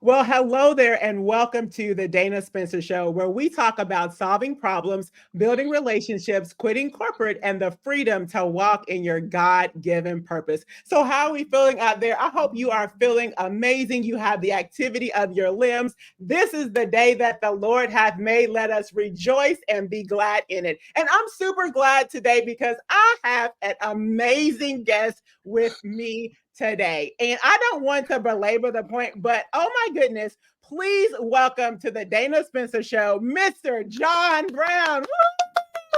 Well, hello there, and welcome to the Dana Spencer Show, where we talk about solving problems, building relationships, quitting corporate, and the freedom to walk in your God given purpose. So, how are we feeling out there? I hope you are feeling amazing. You have the activity of your limbs. This is the day that the Lord hath made. Let us rejoice and be glad in it. And I'm super glad today because I have an amazing guest with me today. And I don't want to belabor the point, but oh my goodness, please welcome to the Dana Spencer Show, Mr. John Brown.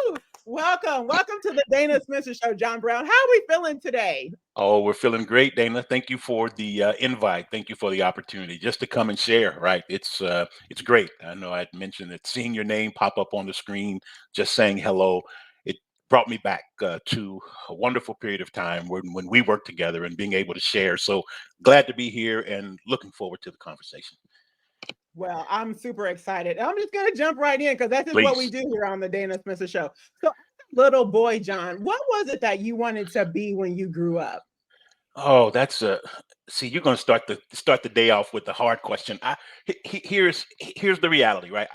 Woo! Welcome to the Dana Spencer Show, John Brown. How are we feeling today? Oh, we're feeling great, Dana. Thank you for the invite. Thank you for the opportunity just to come and share. Right, it's great. I know I had mentioned that seeing your name pop up on the screen, just saying hello, it brought me back to a wonderful period of time when we worked together and being able to share. So glad to be here and looking forward to the conversation. Well, I'm super excited. I'm just going to jump right in because that's just what we Please. do here on the Dana Spencer Show. So, little boy, John, what was it that you wanted to be when you grew up? Oh, that's a see. You're going to start the day off with the hard question. Here's the reality, right?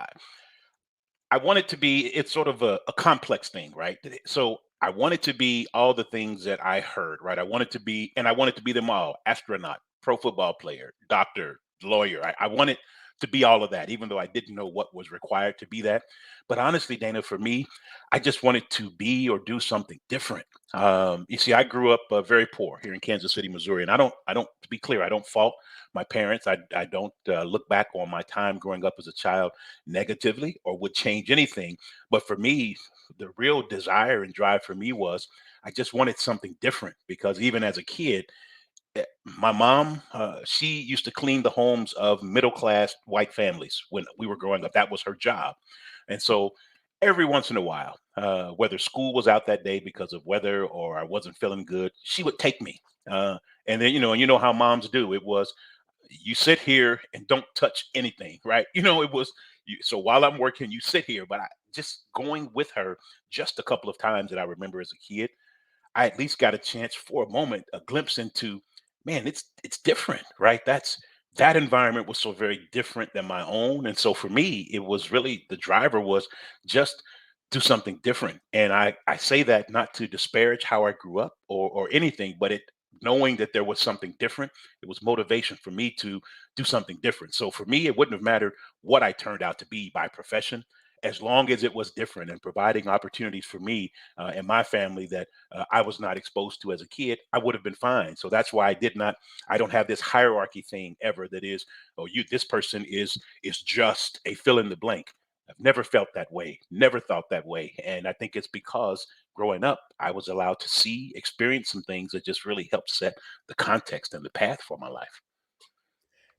I want it to be it's sort of a complex thing, right? So I want it to be all the things that I heard, right? I want it to be, and I want it to be them all: astronaut, pro football player, doctor, lawyer. I want it to be all of that, even though I didn't know what was required to be that. But honestly, Dana, for me, I just wanted to be or do something different. You see, I grew up very poor here in Kansas City, Missouri, and I don't. To be clear, I don't fault my parents. I don't look back on my time growing up as a child negatively or would change anything. But for me, the real desire and drive for me was I just wanted something different because even as a kid, my mom, she used to clean the homes of middle class white families when we were growing up. That was her job. And so every once in a while, whether school was out that day because of weather or I wasn't feeling good, she would take me. And then, and you know how moms do. It was you sit here and don't touch anything, right? It was so while I'm working, you sit here, but I just going with her just a couple of times that I remember as a kid, I at least got a chance for a moment, a glimpse into, man, it's different, right? That environment was so very different than my own. And so for me, it was really the driver was just do something different. And I say that not to disparage how I grew up or anything, but it knowing that there was something different, it was motivation for me to do something different. So for me, it wouldn't have mattered what I turned out to be by profession, as long as it was different and providing opportunities for me and my family that I was not exposed to as a kid, I would have been fine. So that's why I don't have this hierarchy thing ever that is, oh, this person is just a fill in the blank. I've never felt that way, never thought that way. And I think it's because growing up, I was allowed to see, experience some things that just really helped set the context and the path for my life.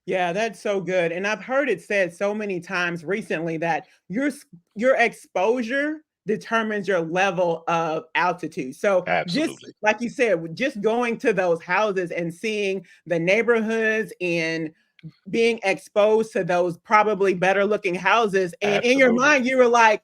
Yeah, that's so good. And I've heard it said so many times recently that your exposure determines your level of altitude. So just Absolutely. like you said, just going to those houses and seeing the neighborhoods and being exposed to those probably better looking houses. And in your Absolutely. mind, you were like,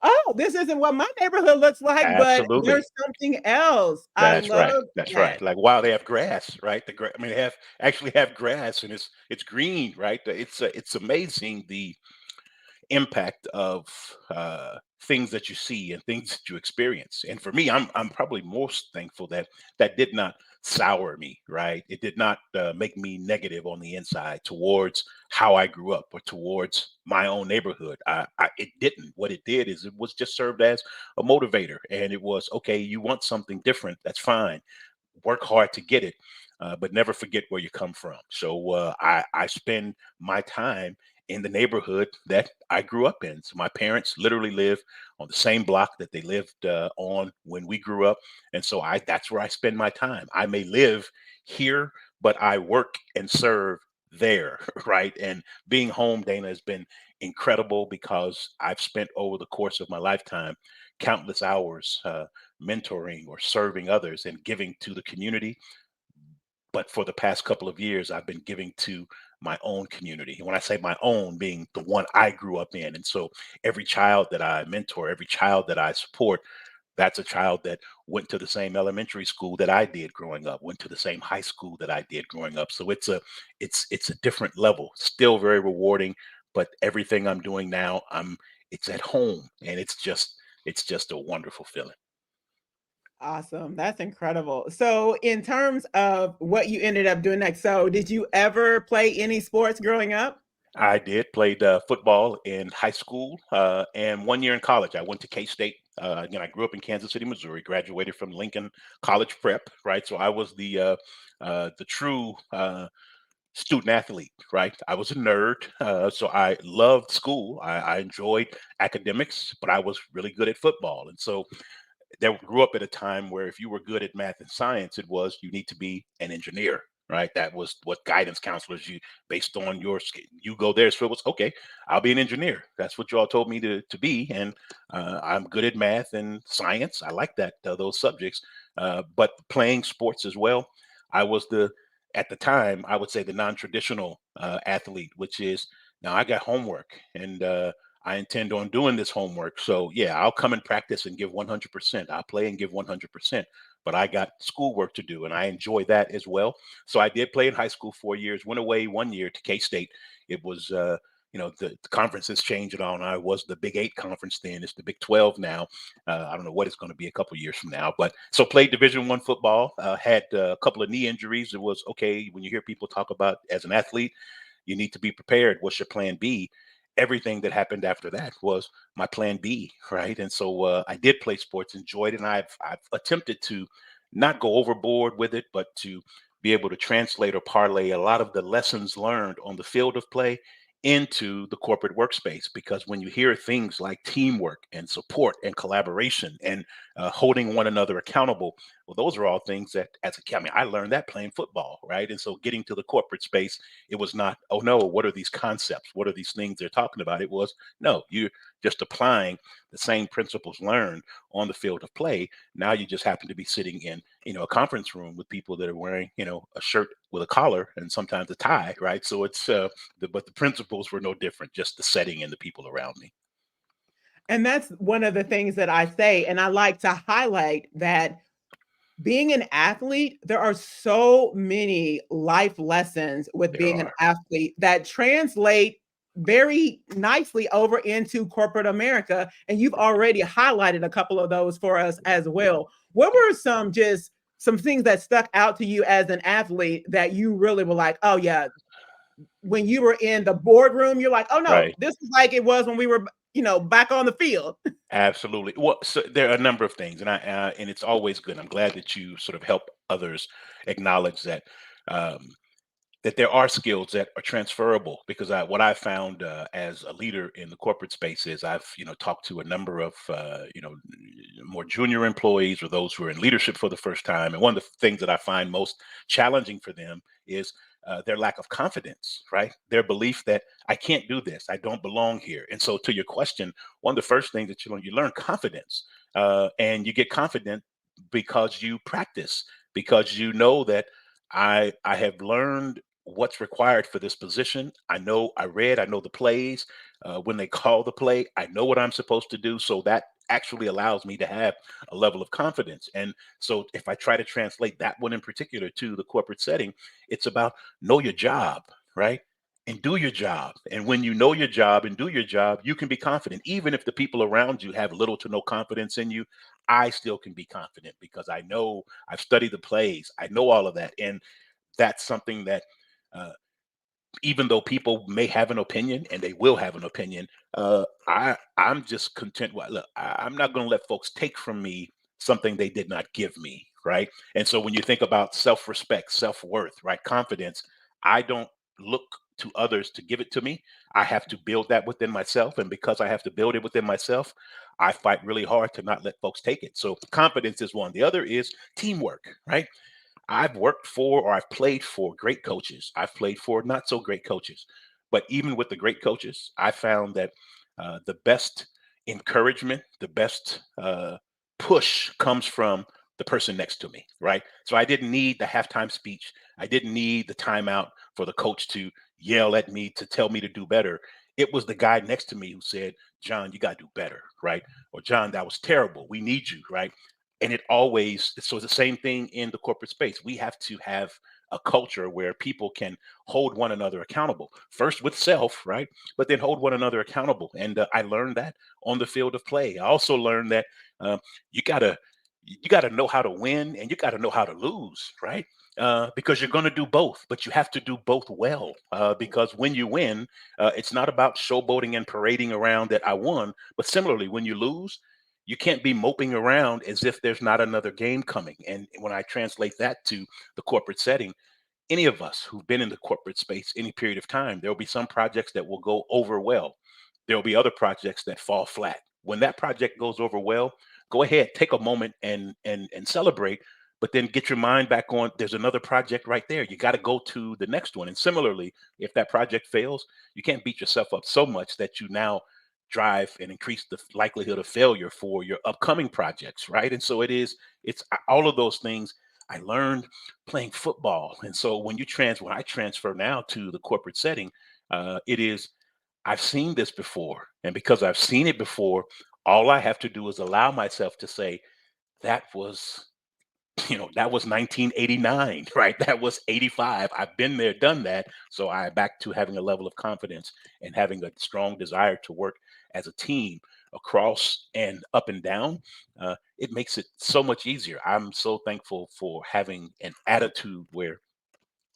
oh, this isn't what my neighborhood looks like, but Absolutely. there's something else. I That's right. love That's right. that. Like wow, they have grass, right? I mean, they have actually have grass, and it's green, right? It's amazing the impact of things that you see and things that you experience. And for me, I'm probably most thankful that that did not sour me, right? It did not make me negative on the inside towards how I grew up or towards my own neighborhood. It didn't. What it did is it was just served as a motivator, and it was okay. You want something different? That's fine. Work hard to get it, but never forget where you come from. So I spend my time in the neighborhood that I grew up in. So my parents literally live on the same block that they lived on when we grew up, and so I that's where I spend my time. I may live here, but I work and serve there, right? And being home, Dana, has been incredible because I've spent over the course of my lifetime countless hours mentoring or serving others and giving to the community. But for the past couple of years, I've been giving to my own community. And when I say my own, being the one I grew up in. And so every child that I mentor, every child that I support, That's a child that went to the same elementary school that I did growing up, went to the same high school that I did growing up. So it's a different level, still very rewarding, but everything I'm doing now, it's at home, and it's just a wonderful feeling. Awesome. That's incredible. So, in terms of what you ended up doing next, so did you ever play any sports growing up? I did played football in high school and 1 year in college. I went to K State. Again, I grew up in Kansas City, Missouri. Graduated from Lincoln College Prep. Right, so I was the true student athlete. Right, I was a nerd, so I loved school. I enjoyed academics, but I was really good at football, and so they grew up at a time where if you were good at math and science, it was you need to be an engineer, right? That was what guidance counselors you based on your you go there. So it was okay. I'll be an engineer. That's what you all told me to be, and I'm good at math and science. I like that those subjects, but playing sports as well. I was the at the time I would say the non-traditional athlete, which is now I got homework and I intend on doing this homework. So yeah, I'll come and practice and give 100%. I'll play and give 100%. But I got schoolwork to do, and I enjoy that as well. So I did play in high school 4 years. Went away 1 year to K State. It was, the conference has changed it all. And I was the Big Eight conference then. It's the Big 12 now. I don't know what it's going to be a couple years from now. But so played Division I football. Had a couple of knee injuries. It was okay when you hear people talk about as an athlete you need to be prepared. What's your plan B? Everything that happened after that was my plan B, right? And so I did play sports, enjoyed it, and I've attempted to not go overboard with it, but to be able to translate or parlay a lot of the lessons learned on the field of play into the corporate workspace. Because when you hear things like teamwork and support and collaboration and holding one another accountable, well, those are all things that, as a kid, I mean, I learned that playing football, right? And so getting to the corporate space, it was not, oh no, what are these concepts? What are these things they're talking about? It was, no, you're just applying the same principles learned on the field of play. Now you just happen to be sitting in, a conference room with people that are wearing, a shirt with a collar and sometimes a tie, right? So it's, but the principles were no different, just the setting and the people around me. And that's one of the things that I say, and I like to highlight that being an athlete, there are so many life lessons with There being an are. athlete that translate very nicely over into corporate America. And you've already highlighted a couple of those for us as well. What were some things that stuck out to you as an athlete that you really were like, oh yeah, when you were in the boardroom, you're like, oh no, Right. this is like it was when we were, back on the field. Absolutely. Well, so there are a number of things, and and it's always good. I'm glad that you sort of help others acknowledge that um, that there are skills that are transferable. Because what I found as a leader in the corporate space is I've talked to a number of more junior employees or those who are in leadership for the first time, and one of the things that I find most challenging for them is their lack of confidence, right? Their belief that I can't do this, I don't belong here. And so, to your question, one of the first things that you learn confidence, and you get confident because you practice, because you know that I have learned what's required for this position. I know the plays. When they call the play, I know what I'm supposed to do. So that actually allows me to have a level of confidence. And so if I try to translate that one in particular to the corporate setting, it's about know your job, right? And do your job. And when you know your job and do your job, you can be confident. Even if the people around you have little to no confidence in you, I still can be confident because I know I've studied the plays. I know all of that. And that's something that uh, even though people may have an opinion and they will have an opinion, I'm just content. Look, I'm not going to let folks take from me something they did not give me, right? And so when you think about self-respect, self-worth, right, confidence, I don't look to others to give it to me. I have to build that within myself, and because I have to build it within myself, I fight really hard to not let folks take it. So confidence is one. The other is teamwork, right? I've worked for or I've played for great coaches. I've played for not so great coaches. But even with the great coaches, I found that the best encouragement, the best push comes from the person next to me, right? So I didn't need the halftime speech. I didn't need the timeout for the coach to yell at me to tell me to do better. It was the guy next to me who said, John, you got to do better, right? Or John, that was terrible. We need you, right? And it always, so it's the same thing in the corporate space. We have to have a culture where people can hold one another accountable, first with self, right? But then hold one another accountable. And I learned that on the field of play. I also learned that uh, you gotta you gotta know how to win and you gotta know how to lose, right? Because you're going to do both, but you have to do both well. Because when you win, it's not about showboating and parading around that I won, but similarly, when you lose, you can't be moping around as if there's not another game coming. And when I translate that to the corporate setting, any of us who've been in the corporate space any period of time, there'll be some projects that will go over well. There'll be other projects that fall flat. When that project goes over well, go ahead, take a moment and celebrate, but then get your mind back on there's another project right there. You got to go to the next one. And similarly, if that project fails, you can't beat yourself up so much that you now drive and increase the likelihood of failure for your upcoming projects, right? And so it's all of those things I learned playing football. And so when I transfer now to the corporate setting, it is I've seen this before. And because I've seen it before, all I have to do is allow myself to say, that was, that was 1989, right? That was 85. I've been there, done that. So I'm back to having a level of confidence and having a strong desire to work as a team across and up and down. It makes it so much easier. I'm so thankful for having an attitude where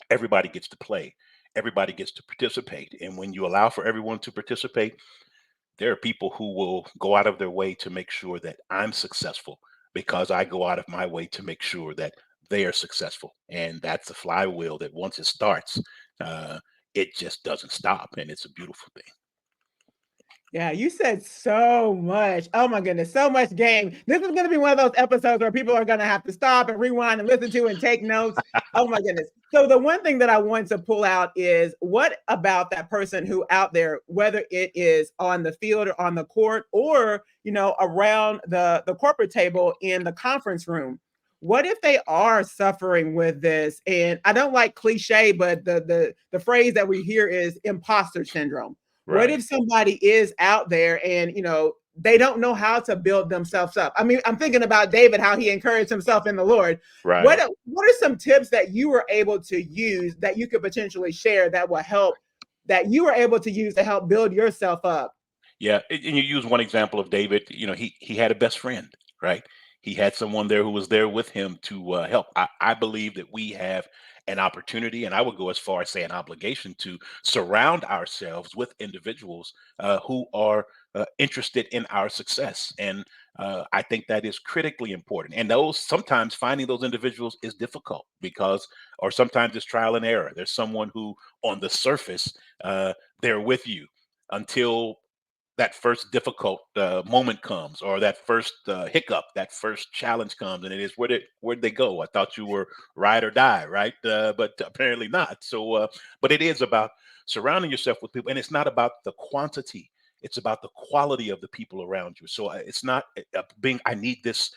everybody gets to play, everybody gets to participate. And when you allow for everyone to participate, there are people who will go out of their way to make sure that I'm successful because I go out of my way to make sure that they are successful. And that's a flywheel that once it starts, uh, it just doesn't stop. And it's a beautiful thing. Yeah, you said so much. Oh my goodness, so much game. This is going to be one of those episodes where people are going to have to stop and rewind and listen to and take notes. Oh my goodness. So the one thing that I want to pull out is what about that person who out there, whether it is on the field or on the court or, around the corporate table in the conference room. What if they are suffering with this? And I don't like cliche, but the phrase that we hear is imposter syndrome. What Right, if somebody is out there and, they don't know how to build themselves up? I mean, I'm thinking about David, how he encouraged himself in the Lord. What right. what are some tips that you were able to use that you could potentially share that will help that you were able to use to help build yourself up? Yeah, and you use one example of David. He had a best friend, right? He had someone there who was there with him to help. I believe that we have an opportunity, and I would go as far as say an obligation to surround ourselves with individuals who are interested in our success. And I think that is critically important. And those sometimes finding those individuals is difficult because, or sometimes it's trial and error. There's someone who, on the surface, they're with you until that first difficult moment comes, or that first hiccup, that first challenge comes, and it is where'd they go? I thought you were ride or die, right? But apparently not. So, but it is about surrounding yourself with people, and it's not about the quantity. It's about the quality of the people around you. So it's not being. I need this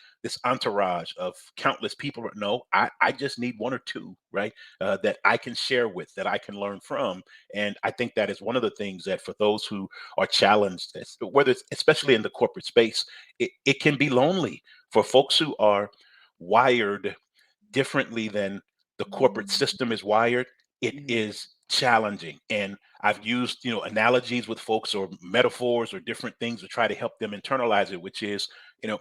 entourage of countless people. No, I just need one or two, right? That I can share with, that I can learn from, and I think that is one of the things that for those who are challenged, whether it's especially in the corporate space, it can be lonely for folks who are wired differently than the corporate system is wired. It is challenging. And I've used, analogies with folks or metaphors or different things to try to help them internalize it, which is, you know,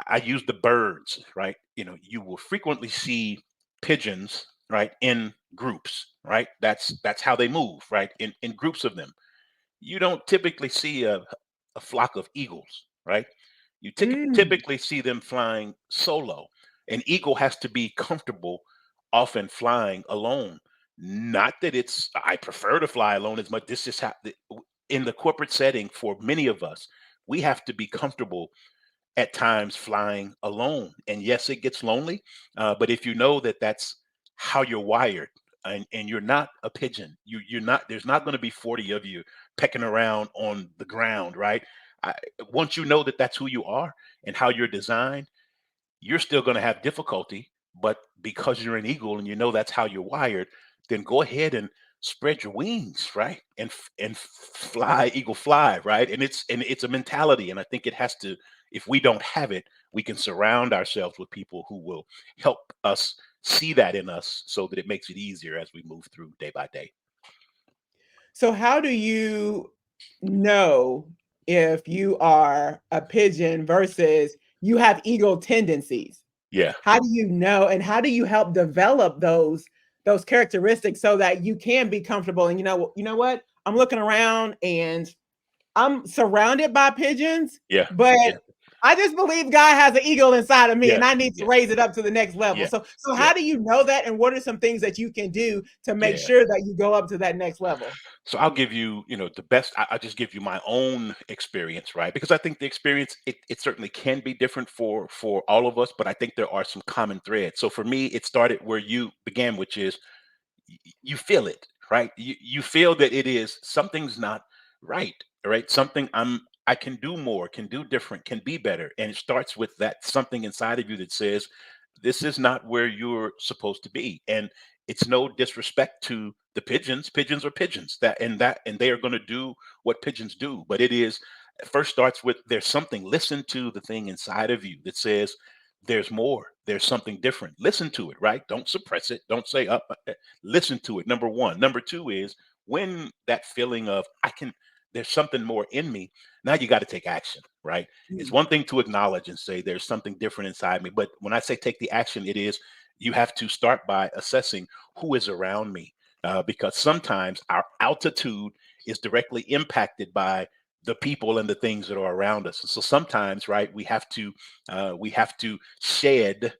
I use the birds, right? You will frequently see pigeons, right, in groups, right? That's how they move, right? In groups of them. You don't typically see a flock of eagles, right? You Mm, typically see them flying solo. An eagle has to be comfortable often flying alone. Not that I prefer to fly alone as much. This is how, in the corporate setting, for many of us, we have to be comfortable at times flying alone. And yes, it gets lonely, but if you know that that's how you're wired, and you're not a pigeon, you're not. There's not going to be 40 of you pecking around on the ground, right? I, Once you know that that's who you are and how you're designed, you're still going to have difficulty. But because you're an eagle and you know that's how you're wired, then go ahead and spread your wings, right? And fly, eagle fly, right? And it's a mentality. And I think it has to, if we don't have it, we can surround ourselves with people who will help us see that in us so that it makes it easier as we move through day by day. So how do you know if you are a pigeon versus you have ego tendencies? Yeah. How do you know, and how do you help develop those characteristics so that you can be comfortable and you know what? I'm looking around and I'm surrounded by pigeons, Yeah. but Yeah. I just believe God has an eagle inside of me Yeah. and I need to Yeah. raise it up to the next level. Yeah. So Yeah. how do you know that, and what are some things that you can do to make Yeah. sure that you go up to that next level? So I'll give you, the best. I'll just give you my own experience, right? Because I think the experience, it certainly can be different for all of us, but I think there are some common threads. So for me, it started where you began, which is you feel it, right? You feel that it is something's not right, right? Something I can do more, can do different, can be better, and it starts with that something inside of you that says this is not where you're supposed to be. And it's no disrespect to the pigeons. Pigeons are pigeons. That and they are going to do what pigeons do. But it first starts with there's something. Listen to the thing inside of you that says there's more. There's something different. Listen to it, right? Don't suppress it. Don't say up. Listen to it. Number one. Number two is when that feeling of there's something more in me. Now you got to take action, right? It's Mm. one thing to acknowledge and say there's something different inside me, but when I say take the action, it is you have to start by assessing who is around me, because sometimes our altitude is directly impacted by the people and the things that are around us. And so sometimes, right, we have to shed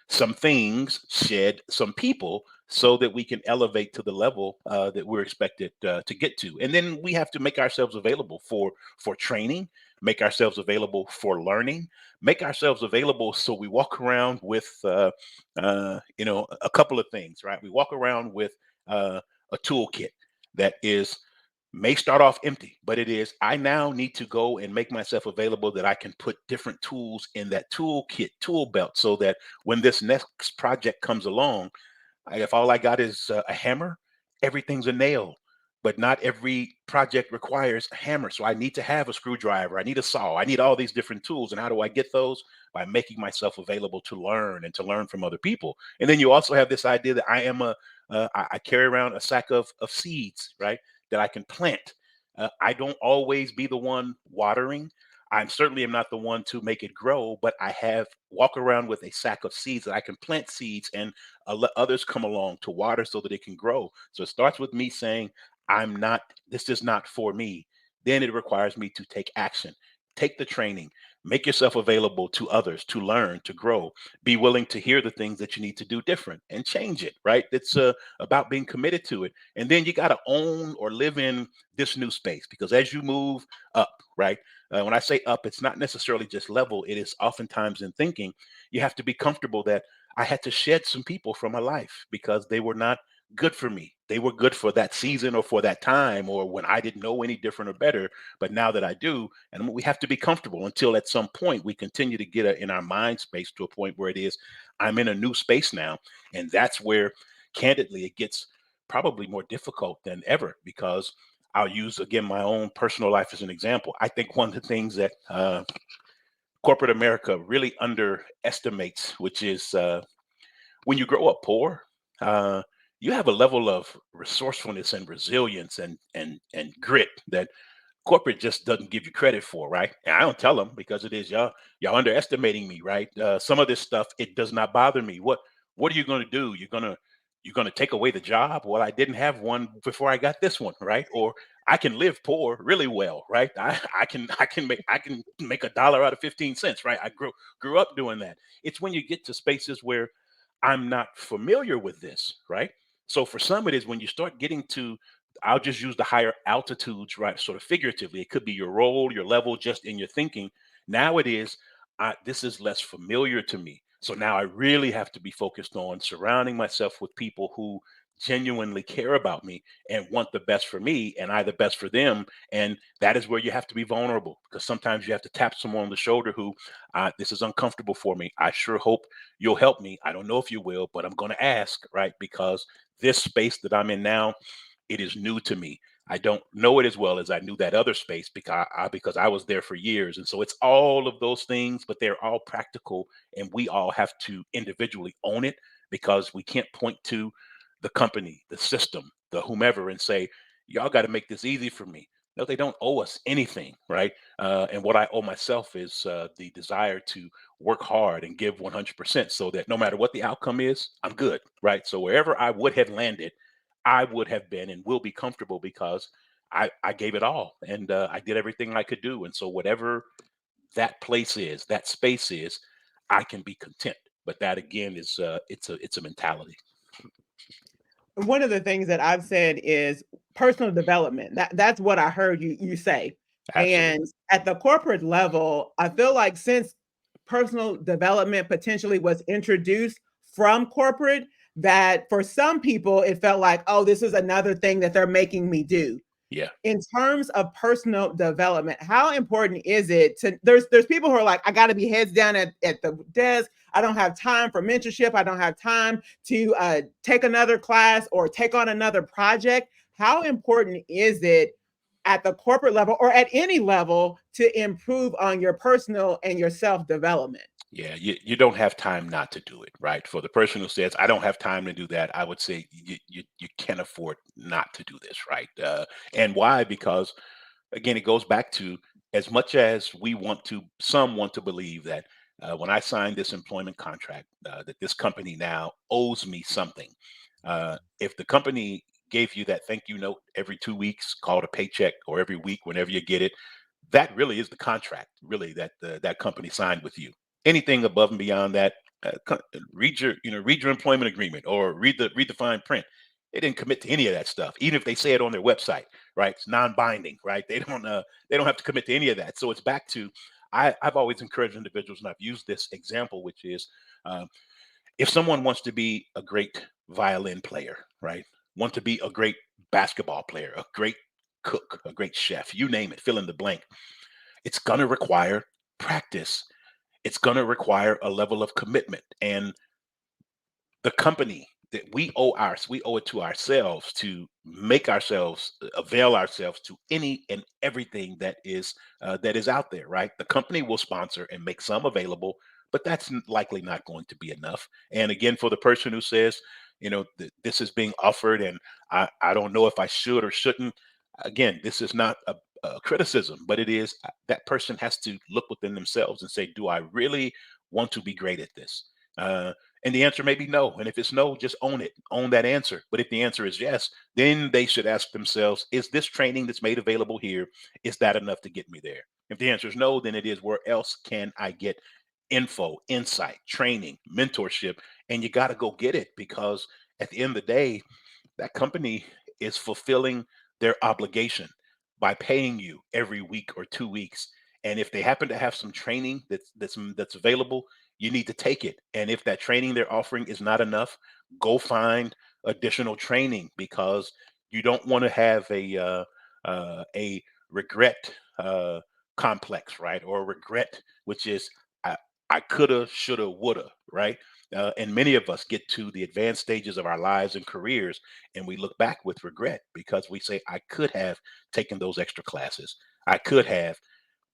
some things, shed some people, so that we can elevate to the level that we're expected to get to. And then we have to make ourselves available for training, make ourselves available for learning, make ourselves available so we walk around with a couple of things, right? We walk around with a toolkit that is may start off empty, but it is I now need to go and make myself available that I can put different tools in that toolkit, tool belt, so that when this next project comes along, if all I got is a hammer, everything's a nail. But not every project requires a hammer. So I need to have a screwdriver. I need a saw. I need all these different tools. And how do I get those? By making myself available to learn and to learn from other people. And then you also have this idea that I carry around a sack of seeds, right? That I can plant. I don't always be the one watering. I'm certainly am not the one to make it grow, but I have walk around with a sack of seeds that I can plant seeds and let others come along to water so that it can grow. So it starts with me saying, this is not for me. Then it requires me to take action, take the training, make yourself available to others to learn, to grow, be willing to hear the things that you need to do different and change it, right? It's about being committed to it. And then you got to own or live in this new space because as you move up, right? When I say up, it's not necessarily just level, it is oftentimes in thinking. You have to be comfortable that I had to shed some people from my life because they were not good for me. They were good for that season or for that time or when I didn't know any different or better. But now that I do, and we have to be comfortable until at some point we continue to get in our mind space to a point where it is, I'm in a new space now. And that's where, candidly, it gets probably more difficult than ever because I'll use again my own personal life as an example. I think one of the things that corporate America really underestimates, which is when you grow up poor, uh, you have a level of resourcefulness and resilience and grit that corporate just doesn't give you credit for, right? And I don't tell them because it is y'all underestimating me, right? Some of this stuff it does not bother me. What are you going to do? You're going to take away the job? Well, I didn't have one before I got this one, right? Or I can live poor really well, right? I can make a dollar out of 15 cents, right? I grew up doing that. It's when you get to spaces where I'm not familiar with this, right? So for some, it is when you start getting to, I'll just use the higher altitudes, right? Sort of figuratively. It could be your role, your level, just in your thinking. Now it is, this is less familiar to me. So now I really have to be focused on surrounding myself with people who genuinely care about me and want the best for me and I the best for them. And that is where you have to be vulnerable, because sometimes you have to tap someone on the shoulder who, this is uncomfortable for me. I sure hope you'll help me. I don't know if you will, but I'm going to ask, right? Because this space that I'm in now, it is new to me. I don't know it as well as I knew that other space, because I was there for years. And so it's all of those things, but they're all practical, and we all have to individually own it, because we can't point to the company, the system, the whomever, and say, y'all got to make this easy for me. No, they don't owe us anything, right? And what I owe myself is the desire to work hard and give 100%, so that no matter what the outcome is, I'm good, right? So wherever I would have landed, I would have been and will be comfortable, because I gave it all, and I did everything I could do. And so whatever that place is, that space is, I can be content. But that again is it's a mentality. One of the things that I've said is personal development. That's what I heard you say. And Absolutely. at the corporate level, I feel like since personal development potentially was introduced from corporate, that for some people it felt like, oh, this is another thing that they're making me do. Yeah. In terms of personal development, how important is it to there's people who are like, I got to be heads down at the desk. I don't have time for mentorship. I don't have time to take another class or take on another project. How important is it at the corporate level or at any level to improve on your personal and your self development? Yeah, you don't have time not to do it, right? For the person who says, I don't have time to do that, I would say you can't afford not to do this, right? And why? Because again, it goes back to, as much as some want to believe that when I signed this employment contract, that this company now owes me something. If the company gave you that thank you note every 2 weeks, called a paycheck, or every week whenever you get it, that really is the contract, really, that that company signed with you. Anything above and beyond that, read your employment agreement, or read the fine print. They didn't commit to any of that stuff, even if they say it on their website, right? It's non-binding, right? They don't have to commit to any of that. So it's back to, I've always encouraged individuals, and I've used this example, which is, um, if someone wants to be a great violin player, right? Want to be a great basketball player, a great cook, a great chef, you name it, fill in the blank. It's going to require practice. It's going to require a level of commitment. And the company, that we owe it to ourselves to make ourselves, avail ourselves to any and everything that is out there, right? The company will sponsor and make some available, but that's likely not going to be enough. And again, for the person who says, this is being offered, and I don't know if I should or shouldn't, again, this is not a criticism, but it is, that person has to look within themselves and say, do I really want to be great at this? And the answer may be no. And if it's no, just own it, own that answer. But if the answer is yes, then they should ask themselves, is this training that's made available here, is that enough to get me there? If the answer is no, then it is, where else can I get info, insight, training, mentorship? And you got to go get it, because at the end of the day, that company is fulfilling their obligation by paying you every week or 2 weeks. And if they happen to have some training that's available, you need to take it. And if that training they're offering is not enough, go find additional training, because you don't want to have a regret complex, right? Or regret, which is, I, I coulda, shoulda, woulda, right? And many of us get to the advanced stages of our lives and careers, and we look back with regret, because we say, I could have taken those extra classes. I could have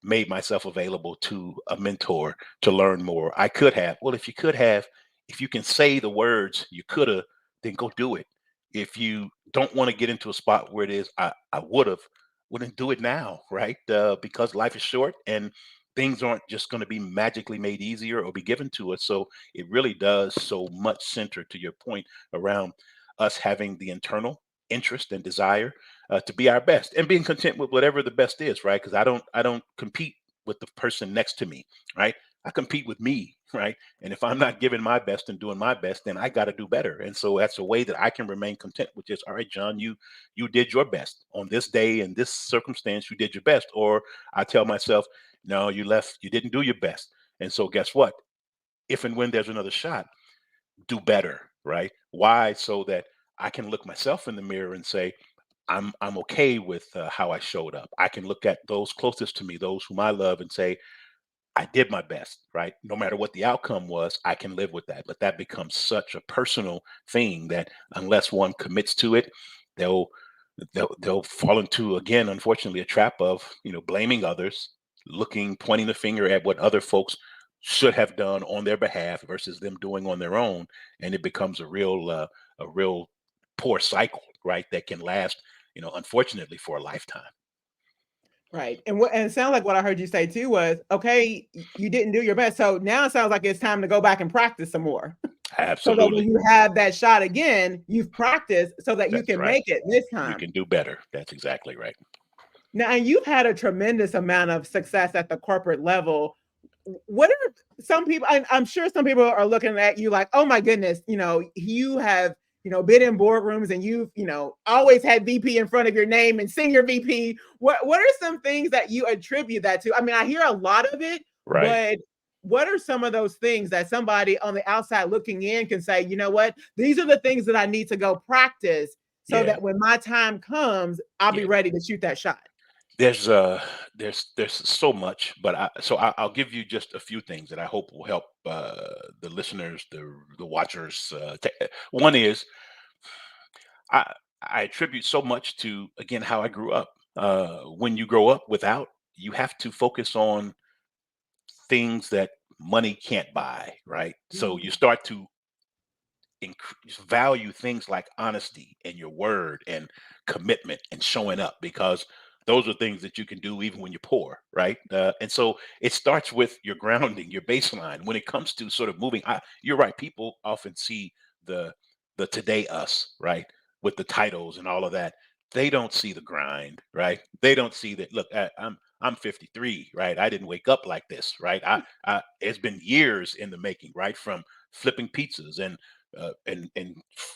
made myself available to a mentor to learn more. I could have. Well, if you could have, if you can say the words you could have, then go do it. If you don't want to get into a spot where it is, I would have, well, then do it now, right? Because life is short, and things aren't just going to be magically made easier or be given to us. So it really does so much center to your point around us having the internal interest and desire to be our best, and being content with whatever the best is, right? Because I don't compete with the person next to me, right? I compete with me, right? And if I'm not giving my best and doing my best, then I got to do better. And so that's a way that I can remain content, which is, all right, John, you did your best on this day in this circumstance. You did your best. Or I tell myself, no, you didn't do your best. And so guess what? If and when there's another shot, do better, right? Why? So that I can look myself in the mirror and say, I'm okay with how I showed up. I can look at those closest to me, those whom I love, and say, I did my best, right? No matter what the outcome was, I can live with that. But that becomes such a personal thing that unless one commits to it, they'll they'll fall into, again, unfortunately, a trap of, blaming others, pointing the finger at what other folks should have done on their behalf versus them doing on their own, and it becomes a real poor cycle, right? That can last, unfortunately, for a lifetime. Right. And it sounds like what I heard you say too was, okay, you didn't do your best. So now it sounds like it's time to go back and practice some more. So that when Absolutely. you have that shot again, you've practiced so that you That's can right. make it this You time. can do better. That's exactly right. Now, and you've had a tremendous amount of success at the corporate level. What are some people? I'm sure some people are looking at you like, oh my goodness, you have, been in boardrooms and you've, always had VP in front of your name and senior VP. What are some things that you attribute that to? I mean, I hear a lot of it, Right. but what are some of those things that somebody on the outside looking in can say, you know what, these are the things that I need to go practice so Yeah. that when my time comes, I'll be Yeah. ready to shoot that shot? There's uh there's so much, but I'll give you just a few things that I hope will help the listeners, the watchers. One is, I I attribute so much to, again, how I grew up. When you grow up without, you have to focus on things that money can't buy, right? So you Mm, start to value things like honesty and your word and commitment and showing up, because those are things that you can do even when you're poor, right? And so it starts with your grounding, your baseline. When it comes to sort of moving, you're right. People often see the the today us, right, with the titles and all of that. They don't see the grind, right? They don't see that. Look, I'm 53, right? I didn't wake up like this, right? It's been years in the making, right? From flipping pizzas and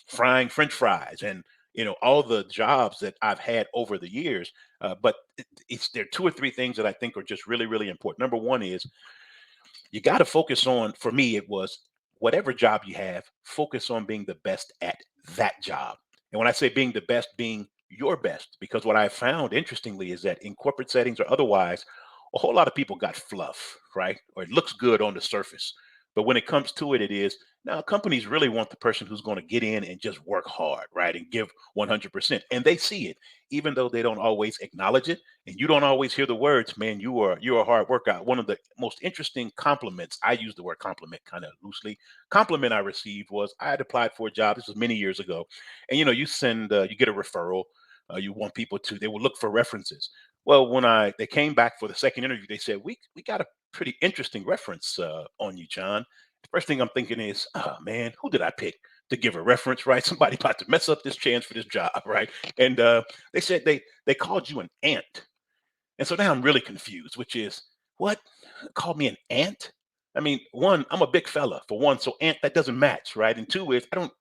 frying French fries, and all the jobs that I've had over the years. But there are two or three things that I think are just really, really important. Number one is, you got to focus on. For me, it was, whatever job you have, focus on being the best at that job. And when I say being the best, being your best, because what I found, interestingly, is that in corporate settings or otherwise, a whole lot of people got fluff, right? Or it looks good on the surface. But when it comes to it, it is, now companies really want the person who's going to get in and just work hard, right? And give 100%. And they see it, even though they don't always acknowledge it. And you don't always hear the words, man, you're a hard worker. One of the most interesting compliments, I use the word compliment kind of loosely, compliment I received was, I had applied for a job. This was many years ago. And you get a referral. You want people to, they will look for references. Well, when they came back for the second interview, they said, we got a pretty interesting reference on you, John. The first thing I'm thinking is, oh man, who did I pick to give a reference, right? Somebody about to mess up this chance for this job, right? And they said they called you an ant. And so now I'm really confused, which is, what? Call me an ant? I mean, one, I'm a big fella for one, so ant, that doesn't match, right? And two is, I don't,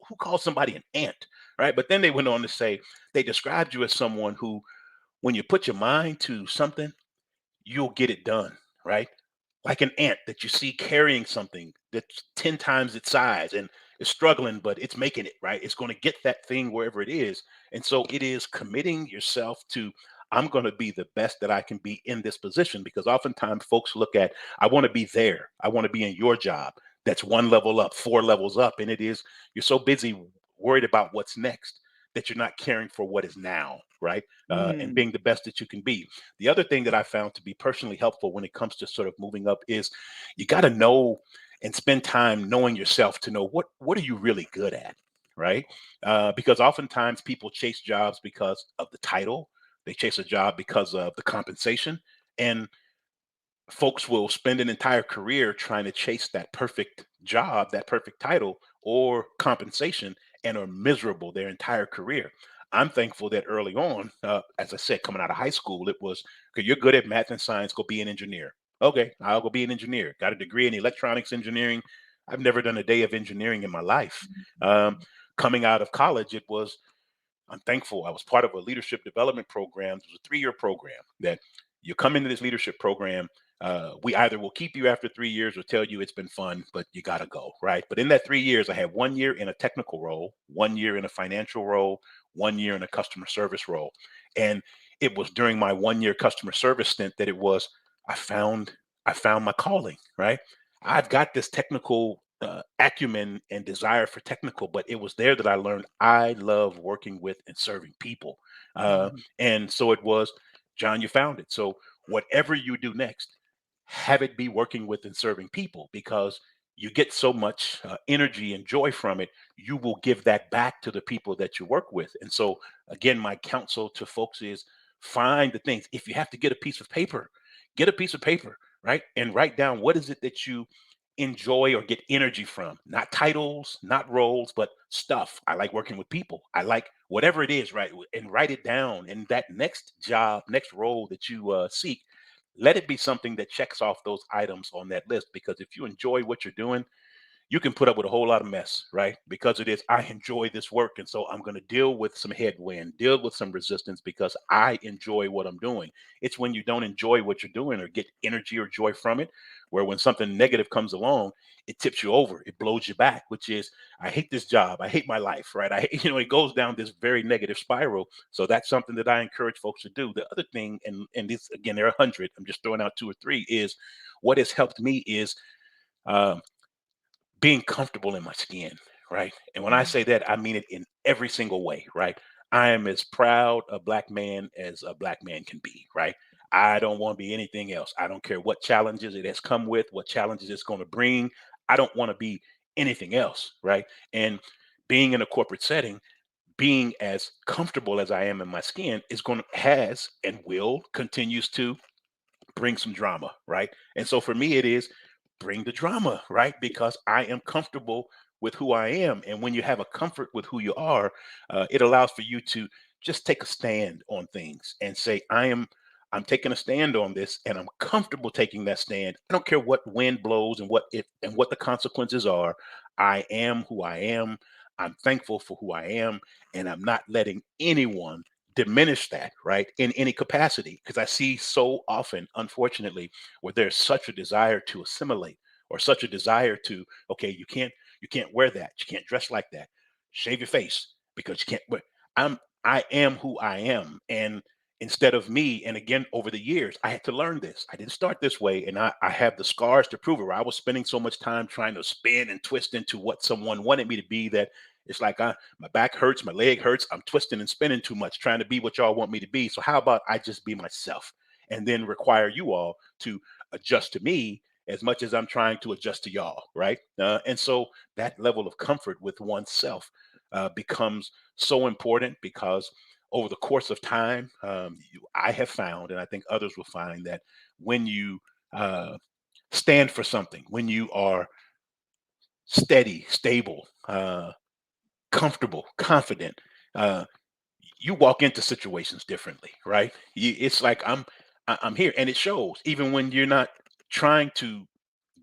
who calls somebody an ant, right? But then they went on to say, they described you as someone who, when you put your mind to something, you'll get it done, right? Like an ant that you see carrying something that's 10 times its size and is struggling, but it's making it, right? It's going to get that thing wherever it is. And so it is committing yourself to, I'm going to be the best that I can be in this position, because oftentimes folks look at, I want to be there. I want to be in your job. That's one level up, four levels up. And it is, you're so busy worried about what's next that you're not caring for what is now, right? And mm, being the best that you can be. The other thing that I found to be personally helpful when it comes to sort of moving up is, you got to know and spend time knowing yourself to know what are you really good at, right? Because oftentimes people chase jobs because of the title, they chase a job because of the compensation, and folks will spend an entire career trying to chase that perfect job, that perfect title or compensation, and are miserable their entire career. I'm thankful that early on, as I said, coming out of high school, it was, okay, you're good at math and science, go be an engineer. Okay, I'll go be an engineer. Got a degree in electronics engineering. I've never done a day of engineering in my life. Um, Coming out of college, I'm thankful I was part of a leadership development program. It was a 3-year program that you come into this leadership program. We either will keep you after 3 years or tell you it's been fun, but you got to go, right? But in that 3 years, I had 1 year in a technical role, 1 year in a financial role, 1 year in a customer service role. And it was during my 1 year customer service stint that it was, I found, I found my calling, right? I've got this technical acumen and desire for technical, but it was there that I learned I love working with and serving people. Uh, Mhm. and so it was, John, you found it. So whatever you do next, have it be working with and serving people, because you get so much energy and joy from it. You will give that back to the people that you work with. And so, again, my counsel to folks is find the things. If you have to get a piece of paper, get a piece of paper, right? And write down what is it that you enjoy or get energy from. Not titles, not roles, but stuff. I like working with people. I like whatever it is, right? And write it down. And that next job, next role that you seek, let it be something that checks off those items on that list. Because if you enjoy what you're doing, you can put up with a whole lot of mess, right? Because it is, I enjoy this work. And so I'm going to deal with some headwind, deal with some resistance because I enjoy what I'm doing. It's when you don't enjoy what you're doing or get energy or joy from it, where when something negative comes along, it tips you over, it blows you back, which is, I hate this job, I hate my life, right? It goes down this very negative spiral. So that's something that I encourage folks to do. The other thing, and this, again, there are 100, I'm just throwing out two or three, is what has helped me is, um, being comfortable in my skin, right? And when I Mhm. say that, I mean it in every single way, right? I am as proud a black man as a black man can be, right? I don't want to be anything else. I don't care what challenges it has come with, what challenges it's going to bring. I don't want to be anything else, right? And being in a corporate setting, being as comfortable as I am in my skin is going to, has and will continues to bring some drama, right? And so for me, it is, bring the drama, right? Because I am comfortable with who I am. And when you have a comfort with who you are, it allows for you to just take a stand on things and say, I'm taking a stand on this and I'm comfortable taking that stand. I don't care what wind blows and what the consequences are. I am who I am. I'm thankful for who I am, and I'm not letting anyone diminish that, right, in any capacity. Because I see so often, unfortunately, where there's such a desire to assimilate or such a desire to, okay, you can't wear that, you can't dress like that, shave your face because you can't wear. I am who I am. And instead of me, and again, over the years, I had to learn this. I didn't start this way, and I have the scars to prove it. Where I was spending so much time trying to spin and twist into what someone wanted me to be, that it's like, my back hurts, my leg hurts. I'm twisting and spinning too much, trying to be what y'all want me to be. So how about I just be myself, and then require you all to adjust to me as much as I'm trying to adjust to y'all, right? And so that level of comfort with oneself becomes so important, because over the course of time, I have found, and I think others will find, that when you uh, stand for something, when you are steady, stable, comfortable, confident, uh, you walk into situations differently, right? It's like, I'm here, and it shows even when you're not trying to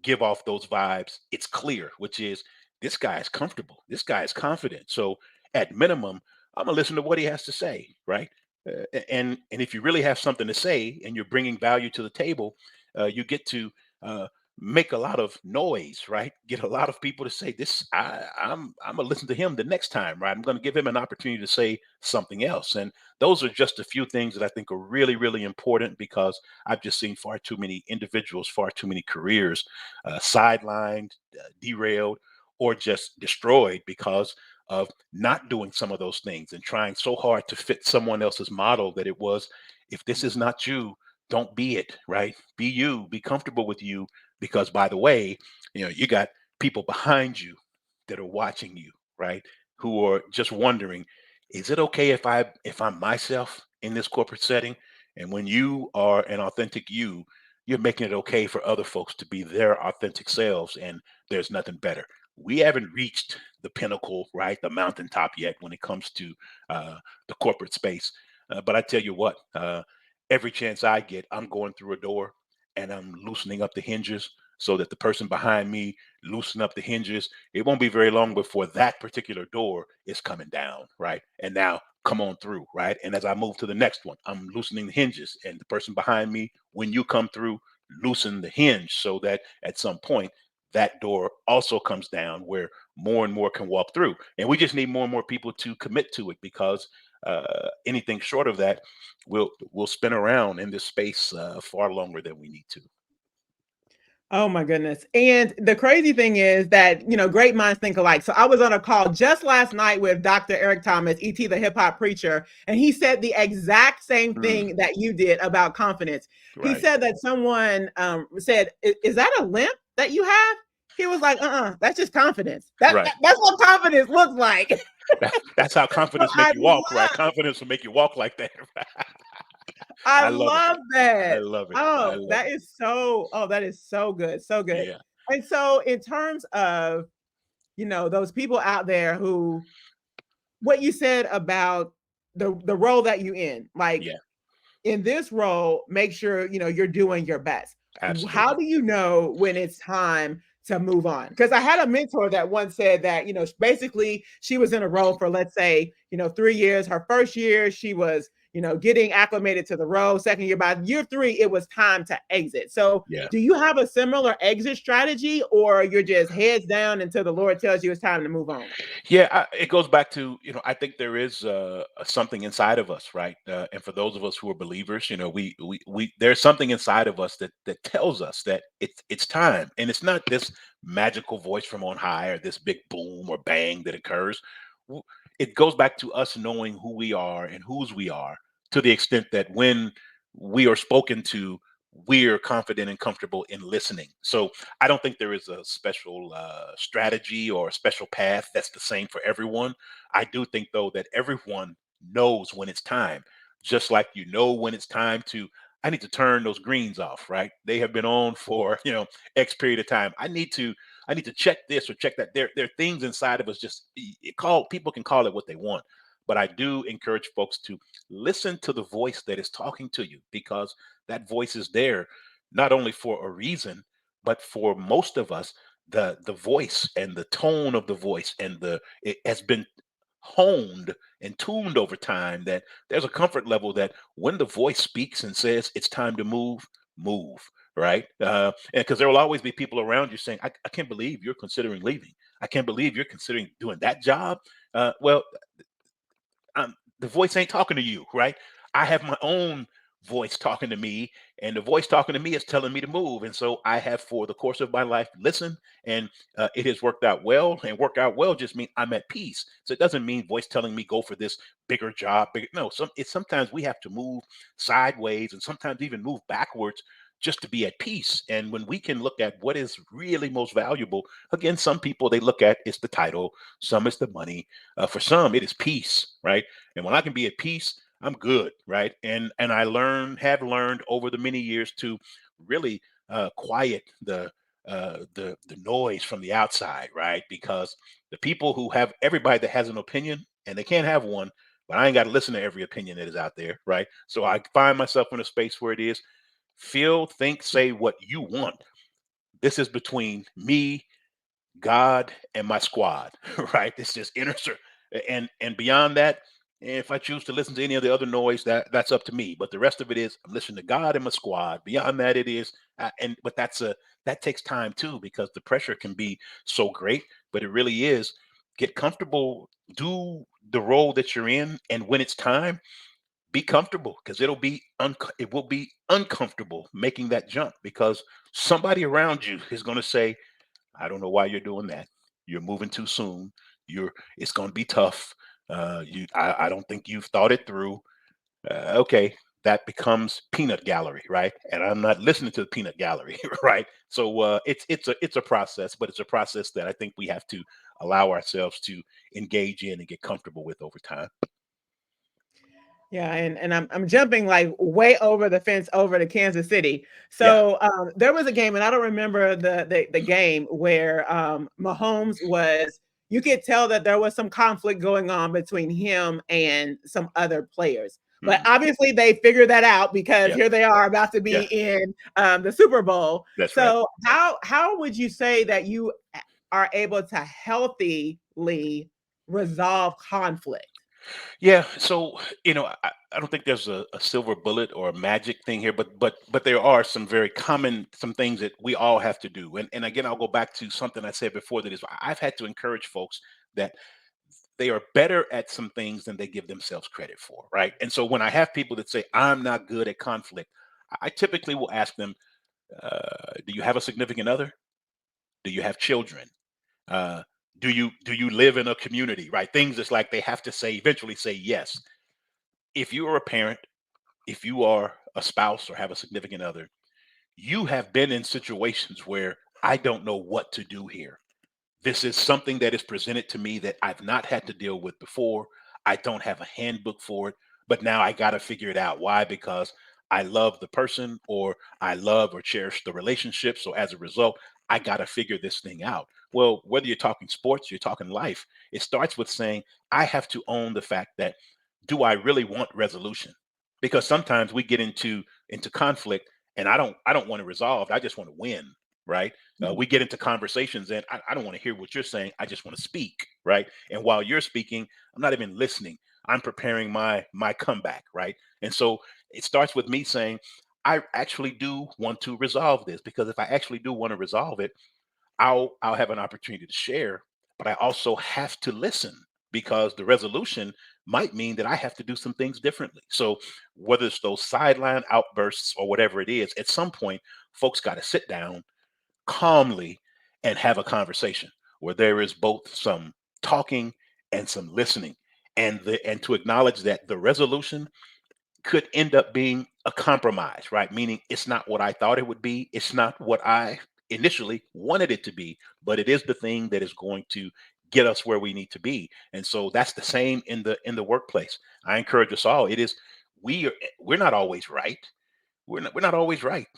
give off those vibes. It's clear, which is, this guy is comfortable, this guy is confident. So at minimum, I'm gonna listen to what he has to say, right? And if you really have something to say and you're bringing value to the table, you get to uh, make a lot of noise, right? Get a lot of people to say, this. I'm gonna listen to him the next time, right? I'm gonna give him an opportunity to say something else. And those are just a few things that I think are really, really important, because I've just seen far too many individuals, far too many careers sidelined, derailed, or just destroyed because of not doing some of those things and trying so hard to fit someone else's model, that it was, if this is not you, don't be it, right? Be you, be comfortable with you, because by the way, you got people behind you that are watching you, right? Who are just wondering, is it okay if I'm myself in this corporate setting? And when you are an authentic you, you're making it okay for other folks to be their authentic selves, and there's nothing better. We haven't reached the pinnacle, right, the mountaintop yet when it comes to the corporate space. But I tell you what, every chance I get, I'm going through a door and I'm loosening up the hinges so that the person behind me loosen up the hinges. It won't be very long before that particular door is coming down, right? And now come on through, right? And as I move to the next one, I'm loosening the hinges, and the person behind me, when you come through, loosen the hinge so that at some point that door also comes down where more and more can walk through. And we just need more and more people to commit to it, because anything short of that will spin around in this space far longer than we need to. Oh my goodness. And the crazy thing is that, great minds think alike. So I was on a call just last night with Dr. Eric Thomas, E.T. the hip hop preacher, and he said the exact same Mm, thing that you did about confidence. He right. said that someone said, Is that a limp that you have?" He was like, that's just confidence. Right. That's what confidence looks like. That's how So confidence make you walk, right? Confidence will make you walk like that. I I love it. love I that. love it. I Oh, love that it. is that is so good. So good. Yeah. And so in terms of, those people out there who, what you said about the role that you in, like, Yeah. in this role, make sure you're doing your best. How Absolutely. do you know when it's time to move on? Because I had a mentor that once said that basically she was in a role for, let's say, 3 years. Her first year she was getting acclimated to the role. Second year, by year three, it was time to exit. So Yeah. do you have a similar exit strategy, or you're just heads down until the Lord tells you it's time to move on? Yeah, it goes back to, I think there is something inside of us, right? And for those of us who are believers, there's something inside of us that tells us that it's time, and it's not this magical voice from on high or this big boom or bang that occurs. W- It goes back to us knowing who we are and whose we are, to the extent that when we are spoken to, we're confident and comfortable in listening. So I don't think there is a special strategy or a special path that's the same for everyone. I do think, though, that everyone knows when it's time, just like when it's time to. I need to turn those greens off, right? They have been on for X period of time. I need to check this or check that. There are things inside of us. Just people can call it what they want, but I do encourage folks to listen to the voice that is talking to you, because that voice is there not only for a reason, but for most of us, the voice and the tone of the voice and the it has been honed and tuned over time, that there's a comfort level that when the voice speaks and says it's time to move, move, right? And because there will always be people around you saying, I can't believe you're considering leaving. I can't believe you're considering doing that job. Well, the voice ain't talking to you, right? I have my own voice talking to me, and the voice talking to me is telling me to move. And so I have, for the course of my life, listened, and it has worked out well. And work out well just means I'm at peace. So it doesn't mean voice telling me go for this bigger job. No, sometimes we have to move sideways and sometimes even move backwards just to be at peace. And when we can look at what is really most valuable, again, some people, they look at it's the title, some it's the money, for some, it is peace, right? And when I can be at peace, I'm good, right? And I have learned over the many years to really quiet the noise from the outside, right? Because the people who have everybody that has an opinion, and they can't have one, but I ain't got to listen to every opinion that is out there, right? So I find myself in a space where it is feel, think, say what you want. This is between me, God, and my squad, right? It's just and beyond that, if I choose to listen to any of the other noise, that's up to me. But the rest of it is I'm listening to God and my squad. Beyond that, it is, and but that takes time too, because the pressure can be so great. But it really is get comfortable, do the role that you're in, and when it's time, be comfortable, because it will be uncomfortable making that jump, because somebody around you is going to say, I don't know why you're doing that. You're moving too soon. It's going to be tough. I don't think you've thought it through. Okay, that becomes peanut gallery, right? And I'm not listening to the peanut gallery, right? So it's a process, but it's a process that I think we have to allow ourselves to engage in and get comfortable with over time. Yeah, and I'm jumping like way over the fence over to Kansas City. Yeah. So there was a game, and I don't remember the game where Mahomes was. You could tell that there was some conflict going on between him and some other players. But Mhm. obviously, they figured that out because Yeah. here they are about to Yeah. be in the Super Bowl. That's right. So how would you say that you are able to healthily resolve conflict? Yeah, so I don't think there's a silver bullet or a magic thing here, but there are some very common some things that we all have to do. And again, I'll go back to something I said before that is I've had to encourage folks that they are better at some things than they give themselves credit for, right? And so when I have people that say I'm not good at conflict, I typically will ask them, do you have a significant other? Do you have children? Uh, do you live in a community? Right? Things that's like they have to say eventually say yes. If you are a parent, if you are a spouse or have a significant other, you have been in situations where I don't know what to do here. This is something that is presented to me that I've not had to deal with before. I don't have a handbook for it, but now I got to figure it out. Why? Because I love the person or I love or cherish the relationship. So as a result, I got to figure this thing out. Well, whether you're talking sports, you're talking life, it starts with saying, I have to own the fact that do I really want resolution? Because sometimes we get into conflict and I don't want to resolve. I just want to win, right? We get into conversations and I don't want to hear what you're saying. I just want to speak, right? And while you're speaking, I'm not even listening. I'm preparing my comeback, right? And so it starts with me saying, I actually do want to resolve this because if I actually do want to resolve it, I'll have an opportunity to share, but I also have to listen because the resolution might mean that I have to do some things differently. So whether it's those sideline outbursts or whatever it is, at some point, folks got to sit down calmly and have a conversation where there is both some talking and some listening and to acknowledge that the resolution could end up being a compromise, right? Meaning it's not what I thought it would be. It's not what I initially wanted it to be, but it is the thing that is going to get us where we need to be. And so that's the same in the workplace. I encourage us all. It is we're not always right. We're not always right.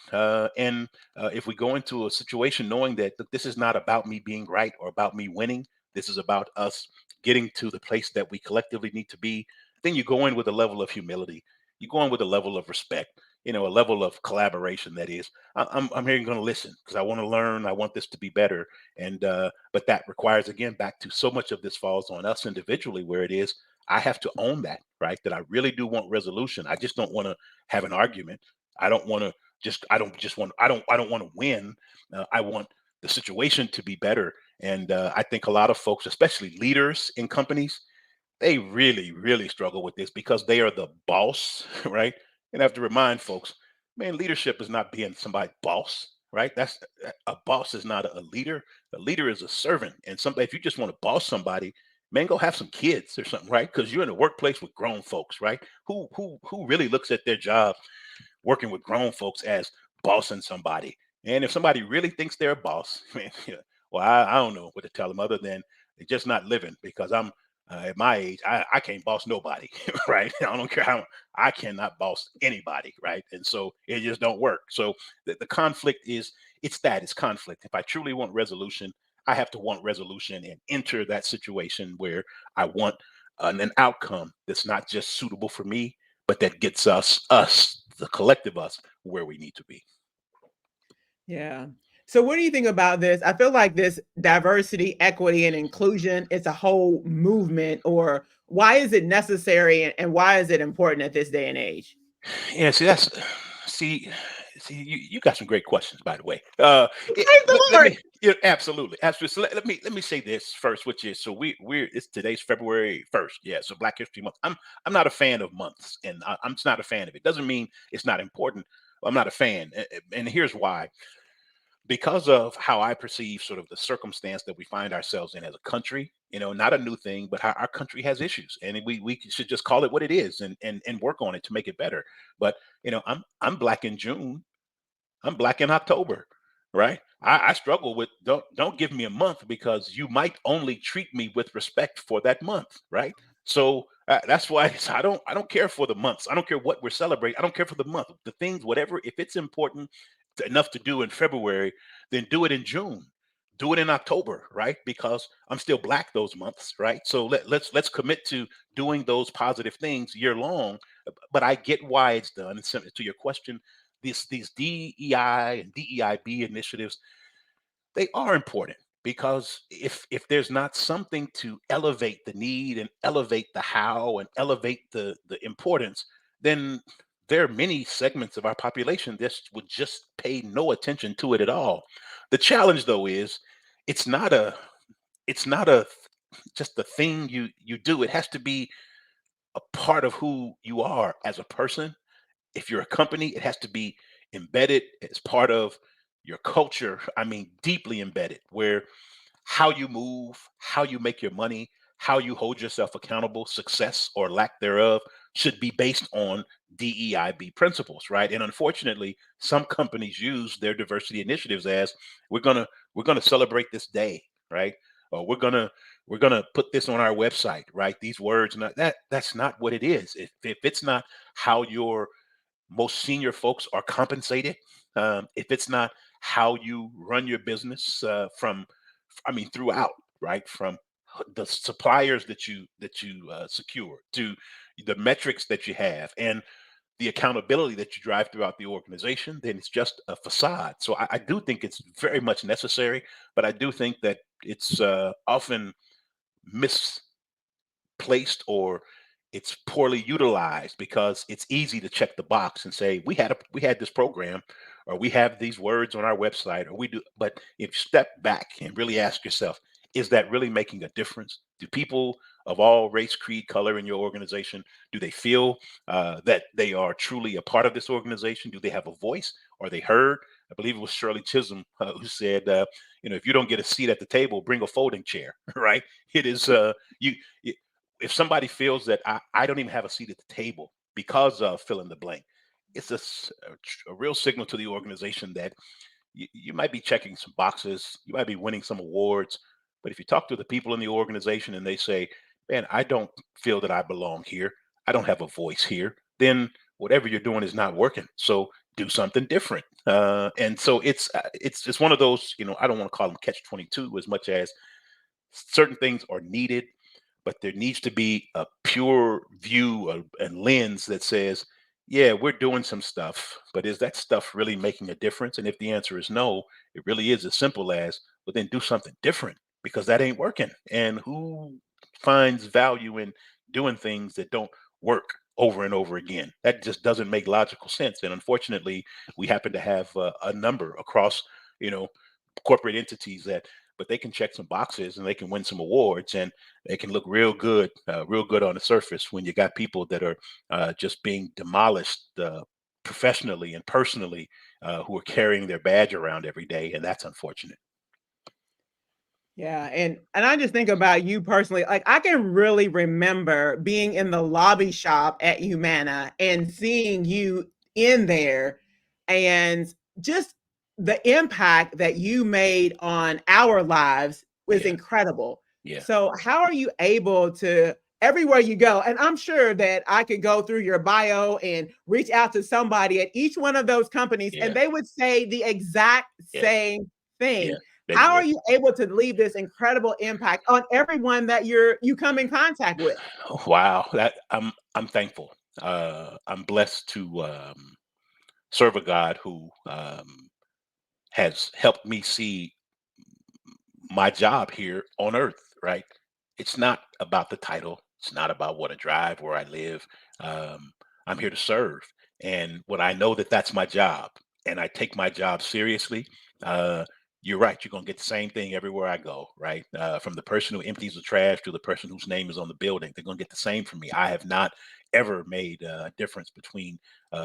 And if we go into a situation knowing that this is not about me being right or about me winning, this is about us getting to the place that we collectively need to be, then you go in with a level of humility. You go in with a level of respect, a level of collaboration that is, I'm here going to listen because I want to learn. I want this to be better. But that requires, again, back to so much of this falls on us individually, where it is, I have to own that, right? That I really do want resolution. I just don't want to have an argument. I don't want to I don't want to win. I want the situation to be better. And I think a lot of folks, especially leaders in companies, they really, really struggle with this because they are the boss, right? And I have to remind folks, man, leadership is not being somebody's boss, right? That's a boss is not a leader. A leader is a servant. And somebody, if you just want to boss somebody, man, go have some kids or something, right? Because you're in a workplace with grown folks, right? Who really looks at their job working with grown folks as bossing somebody. And if somebody really thinks they're a boss, man, yeah, well, I don't know what to tell them other than they're just not living because I'm at my age, I can't boss nobody, right? I don't care how I cannot boss anybody, right? And so it just don't work. So the conflict is it's conflict. If I truly want resolution, I have to want resolution and enter that situation where I want an outcome that's not just suitable for me, but that gets us, the collective us, where we need to be. Yeah. So what do you think about this? I feel like this diversity, equity, and inclusion is a whole movement, or why is it necessary and why is it important at this day and age? Yeah, see see you got some great questions, by the way. Praise the Let Lord. me yeah, absolutely. So let me say this first, which is so we're it's today's February 1st. Yeah, so Black History Month. I'm not a fan of months, and I'm just not a fan of it. Doesn't mean it's not important. I'm not a fan, and here's why. Because of how I perceive sort of the circumstance that we find ourselves in as a country, not a new thing, but how our country has issues, and we should just call it what it is and work on it to make it better. But I'm black in June, I'm black in October, right? I struggle with don't give me a month because you might only treat me with respect for that month, right? So that's why I don't care for the months. I don't care what we're celebrating. I don't care for the month. The things, whatever, if it's important enough to do in February, then do it in June. Do it in October, right? Because I'm still black those months, right? So let's commit to doing those positive things year long. But I get why it's done. And to your question, these DEI and DEIB initiatives, they are important. because if there's not something to elevate the need and elevate the how and elevate the importance, then there are many segments of our population that would just pay no attention to it at all. The challenge though is it's not a it's not a just the thing you do. It has to be a part of who you are as a person. If you're a company, it has to be embedded as part of your culture. I mean, deeply embedded, where how you move, how you make your money, how you hold yourself accountable, success or lack thereof should be based on DEIB principles, right? And unfortunately, some companies use their diversity initiatives as we're gonna celebrate this day, right? Or we're gonna put this on our website, right? These words, not that's not what it is. If it's not how your most senior folks are compensated, if it's not how you run your business I mean, throughout, right, from the suppliers that you secure to the metrics that you have and the accountability that you drive throughout the organization, then it's just a facade. So I do think it's very much necessary, but I do think that it's often mis placed or it's poorly utilized because it's easy to check the box and say we had this program or we have these words on our website or we do, but if you step back and really ask yourself, is that really making a difference? Do people of all race, creed, color in your organization, do they feel that they are truly a part of this organization? Do they have a voice? Are they heard? I believe it was Shirley Chisholm who said if you don't get a seat at the table, bring a folding chair. Right? It is you if somebody feels that I don't even have a seat at the table because of fill in the blank, it's a real signal to the organization that you might be checking some boxes, you might be winning some awards, but if you talk to the people in the organization and they say, "Man, I don't feel that I belong here. I don't have a voice here," then whatever you're doing is not working. So do something different. And so it's one of those. I don't want to call them catch 22 as much as certain things are needed, but there needs to be a pure view and lens that says, yeah, we're doing some stuff, but is that stuff really making a difference? And if the answer is no, it really is as simple as, well, then do something different because that ain't working. And who finds value in doing things that don't work over and over again? That just doesn't make logical sense. And unfortunately, we happen to have a number across, you know, corporate entities that but they can check some boxes and they can win some awards and they can look real good on the surface when you got people that are just being demolished professionally and personally who are carrying their badge around every day, and that's unfortunate. Yeah, and I just think about you personally. Like I can really remember being in the lobby shop at Humana and seeing you in there and just the impact that you made on our lives was Yeah, incredible. yeah, So how are you able to everywhere you go, and I'm sure that I could go through your bio and reach out to somebody at each one of those companies and yeah, they would say the exact yeah, same yeah. thing. They How are would. you able to leave this incredible impact on everyone that you come in contact with? Wow, that I'm thankful. I'm blessed to serve a God who has helped me see my job here on earth, right? It's not about the title. It's not about what I drive, where I live. Um, I'm here to serve. And when I know that that's my job and I take my job seriously, uh, you're right. You're going to get the same thing everywhere I go, right? From the person who empties the trash to the person whose name is on the building, they're going to get the same from me. I have not ever made a difference between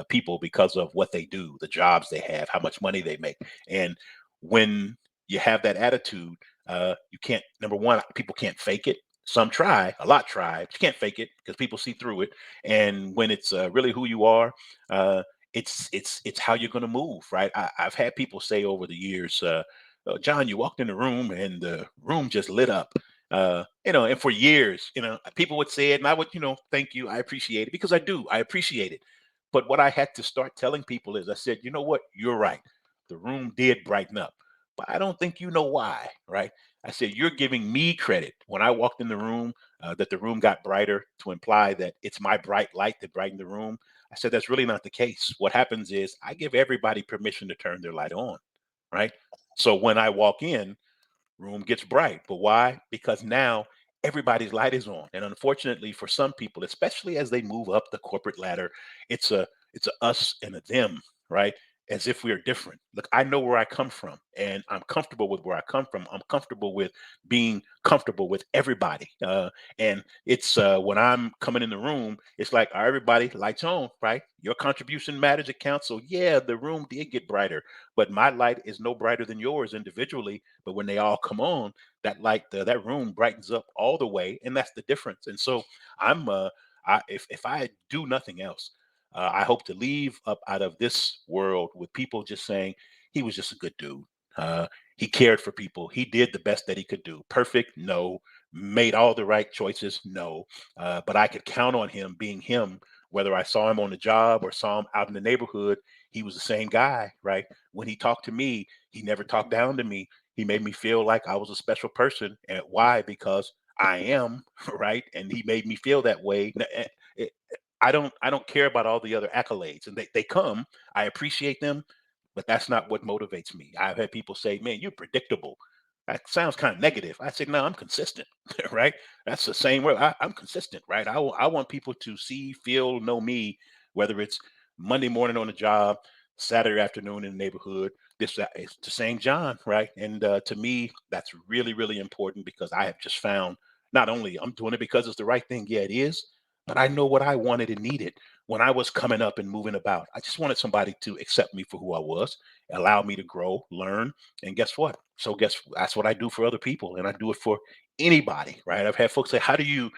people because of what they do, the jobs they have, how much money they make. And when you have that attitude, you can't. Number one, people can't fake it. Some try, a lot try, but you can't fake it because people see through it. And when it's really who you are, uh, it's how you're going to move, right? I've had people say over the years, "Oh, John, you walked in the room and the room just lit up." And for years, people would say it, and I would, thank you, I appreciate it because I do, I appreciate it. But what I had to start telling people is, I said, you know what, you're right. The room did brighten up, but I don't think you know why, right? I said, you're giving me credit when I walked in the room, that the room got brighter to imply that it's my bright light that brightened the room. I said, that's really not the case. What happens is I give everybody permission to turn their light on, right? So when I walk in, room gets bright. But why? Because now everybody's light is on. And unfortunately for some people, especially as they move up the corporate ladder, it's a us and a them, right? As if we are different. Look, I know where I come from and I'm comfortable with where I come from. I'm comfortable with being comfortable with everybody. And it's when I'm coming in the room, it's like, all right, everybody, lights on, right? Your contribution matters, it counts. So yeah, the room did get brighter, but my light is no brighter than yours individually. But when they all come on, that light, that room brightens up all the way, and that's the difference. And so I'm, if I do nothing else, I hope to leave up out of this world with people just saying he was just a good dude. Uh, he cared for people. He did the best that he could do. Perfect? No. Made all the right choices? No. But I could count on him being him, whether I saw him on the job or saw him out in the neighborhood. He was the same guy, right? When he talked to me, he never talked down to me. He made me feel like I was a special person. And why? Because I am, right? And he made me feel that way. I don't care about all the other accolades, and they come. I appreciate them, but that's not what motivates me. I've had people say, "Man, you're predictable." That sounds kind of negative. I said, "No, I'm consistent." Right? That's the same way. I'm consistent, right? I want people to see, feel, know me, whether it's Monday morning on the job, Saturday afternoon in the neighborhood. This that, it's the same John, right? And to me, that's really, really important because I have just found not only I'm doing it because it's the right thing. Yeah, it is, but I know what I wanted and needed when I was coming up and moving about. I just wanted somebody to accept me for who I was, allow me to grow, learn, and guess what? So guess that's what I do for other people, and I do it for anybody, right? I've had folks say, how do you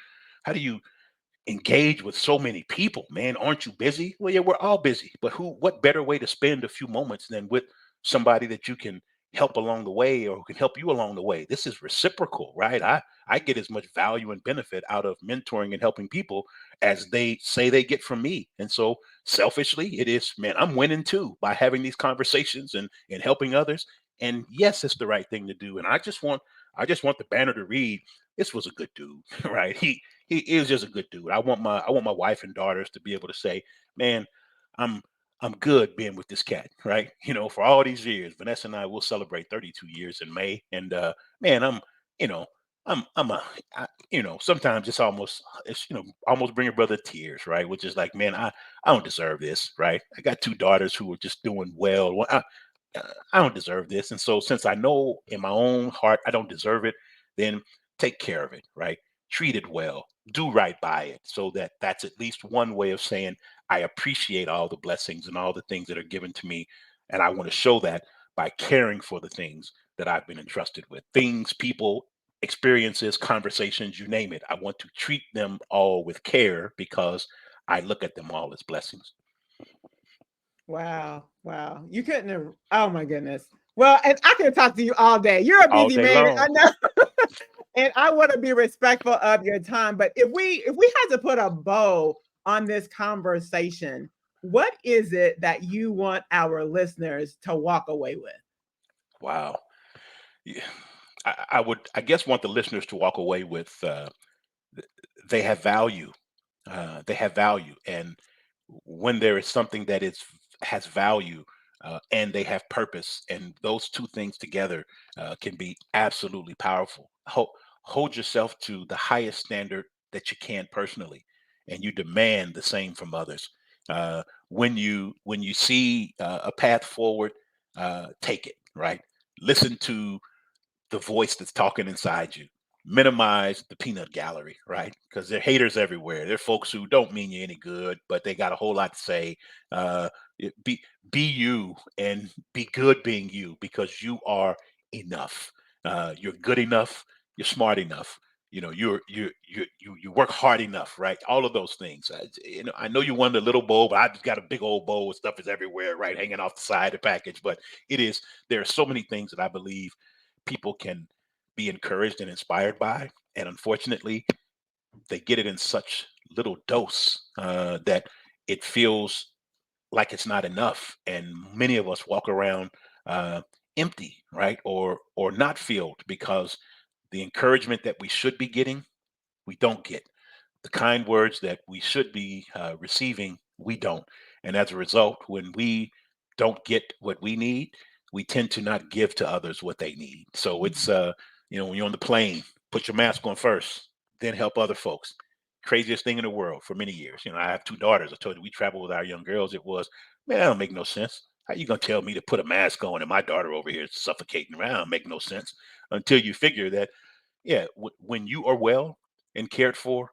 engage with so many people, man? Aren't you busy? Well, yeah, we're all busy, but what better way to spend a few moments than with somebody that you can help along the way or who can help you along the way? This is reciprocal, right? I get as much value and benefit out of mentoring and helping people as they say they get from me. And so selfishly, it is, man, I'm winning too by having these conversations and helping others. And yes, it's the right thing to do. And I just want the banner to read, this was a good dude, right? He is just a good dude. I want my wife and daughters to be able to say, man, I'm I'm good being with this cat, right? For all these years, Vanessa and I will celebrate 32 years in May, and man, you know, I'm a, sometimes it's almost bring a brother to tears, right? Which is like, man, I don't deserve this, right? I got two daughters who are just doing well. I don't deserve this. And so, since I know in my own heart I don't deserve it, then take care of it, right? Treat it well, do right by it, so that that's at least one way of saying I appreciate all the blessings and all the things that are given to me. And I want to show that by caring for the things that I've been entrusted with, things, people, experiences, conversations, you name it. I want to treat them all with care because I look at them all as blessings. Wow, wow. You couldn't have, oh my goodness. Well, and I can talk to you all day. You're a All busy day man, long. I know. And I want to be respectful of your time, but if we had to put a bow on this conversation, what is it that you want our listeners to walk away with? Wow. Yeah. I would, I guess, want the listeners to walk away with th- they have value. They have value, and when there is something that is has value and they have purpose, and those two things together can be absolutely powerful. Hold yourself to the highest standard that you can personally, and you demand the same from others. When you see a path forward, take it. Right. Listen to the voice that's talking inside you. Minimize the peanut gallery, right? Because there are haters everywhere. There are folks who don't mean you any good, but they got a whole lot to say. Uh, be you and be good being you because you are enough. You're good enough. You're smart enough. You work hard enough, right? All of those things. I know you wanted a little bow, but I just got a big old bow and stuff is everywhere, right, hanging off the side of the package. But it is there are so many things that I believe people can be encouraged and inspired by. And unfortunately, they get it in such little dose that it feels like it's not enough. And many of us walk around empty, right? Or not filled because the encouragement that we should be getting, we don't get. The kind words that we should be receiving, we don't. And as a result, when we don't get what we need, we tend to not give to others what they need. So it's Mhm. When you're on the plane, put your mask on first, then help other folks. Craziest thing in the world for many years. I have two daughters. I told you we travel with our young girls. It was, man, that don't make no sense. How you gonna tell me to put a mask on and my daughter over here is suffocating around? Don't make no sense until you figure that, yeah, when you are well and cared for,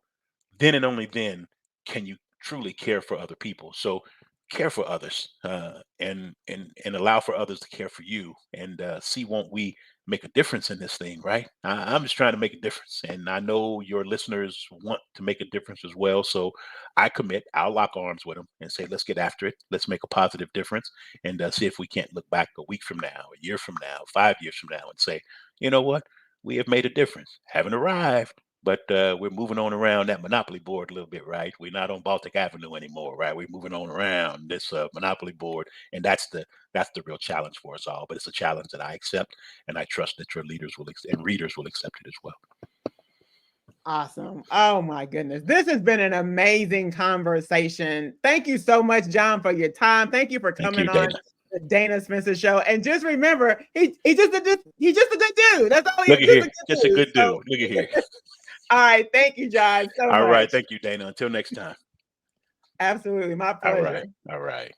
then and only then can you truly care for other people. So care for others, and allow for others to care for you, and see, won't we make a difference in this thing, right? I'm just trying to make a difference, and I know your listeners want to make a difference as well. So I commit, I'll lock arms with them and say, let's get after it, let's make a positive difference, and see if we can't look back a week from now, a year from now, 5 years from now, and say, you know what, we have made a difference. Haven't arrived, but we're moving on around that monopoly board a little bit, right? We're not on Baltic Avenue anymore, right? We're moving on around this monopoly board, and that's the real challenge for us all. But it's a challenge that I accept, and I trust that your leaders and readers will accept it as well. Awesome. Oh my goodness. This has been an amazing conversation. Thank you so much, John, for your time. Thank you for Thank coming you, on Dana. the Dana Spencer Show. And just remember, he's just a good dude. That's all he Look is, at just here, a just a good dude. good So dude. Look at here. all right. Thank you, John, so All right, much. thank you, Dana. Until next time. Absolutely. My All right, pleasure. all right.